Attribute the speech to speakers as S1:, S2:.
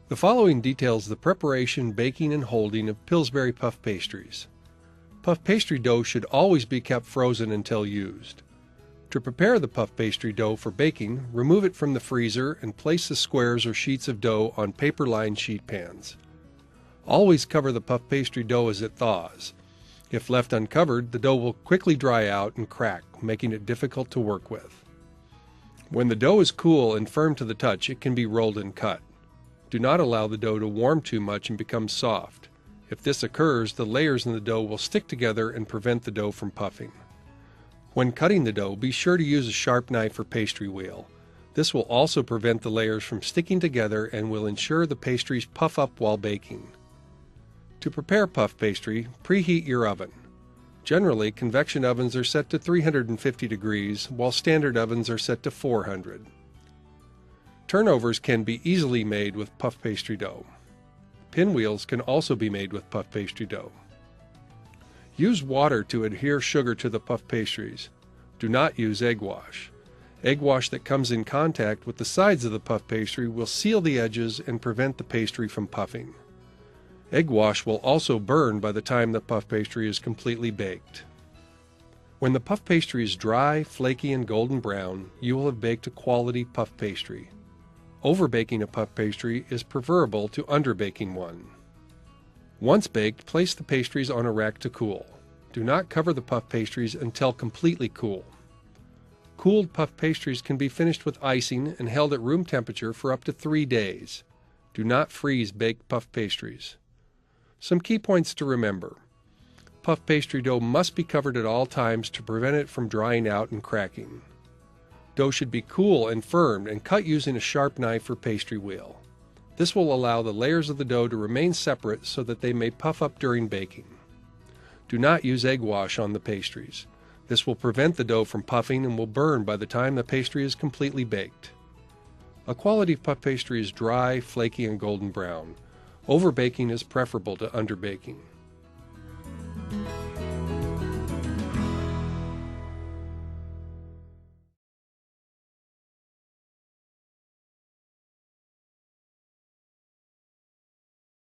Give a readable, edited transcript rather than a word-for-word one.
S1: The following details the preparation, baking, and holding of Pillsbury puff pastries. Puff pastry dough should always be kept frozen until used. To prepare the puff pastry dough for baking, remove it from the freezer and place the squares or sheets of dough on paper-lined sheet pans. Always cover the puff pastry dough as it thaws. If left uncovered, the dough will quickly dry out and crack, making it difficult to work with. When the dough is cool and firm to the touch, it can be rolled and cut. Do not allow the dough to warm too much and become soft. If this occurs, the layers in the dough will stick together and prevent the dough from puffing. When cutting the dough, be sure to use a sharp knife or pastry wheel. This will also prevent the layers from sticking together and will ensure the pastries puff up while baking. To prepare puff pastry, preheat your oven. Generally, convection ovens are set to 350 degrees, while standard ovens are set to 400. Turnovers can be easily made with puff pastry dough. Pinwheels can also be made with puff pastry dough. Use water to adhere sugar to the puff pastries. Do not use egg wash. Egg wash that comes in contact with the sides of the puff pastry will seal the edges and prevent the pastry from puffing. Egg wash will also burn by the time the puff pastry is completely baked. When the puff pastry is dry, flaky, and golden brown, you will have baked a quality puff pastry. Overbaking a puff pastry is preferable to underbaking one. Once baked, place the pastries on a rack to cool. Do not cover the puff pastries until completely cool. Cooled puff pastries can be finished with icing and held at room temperature for up to 3 days. Do not freeze baked puff pastries. Some key points to remember. Puff pastry dough must be covered at all times to prevent it from drying out and cracking. Dough should be cool and firm and cut using a sharp knife or pastry wheel. This will allow the layers of the dough to remain separate so that they may puff up during baking. Do not use egg wash on the pastries. This will prevent the dough from puffing and will burn by the time the pastry is completely baked. A quality puff pastry is dry, flaky, and golden brown. Overbaking is preferable to underbaking.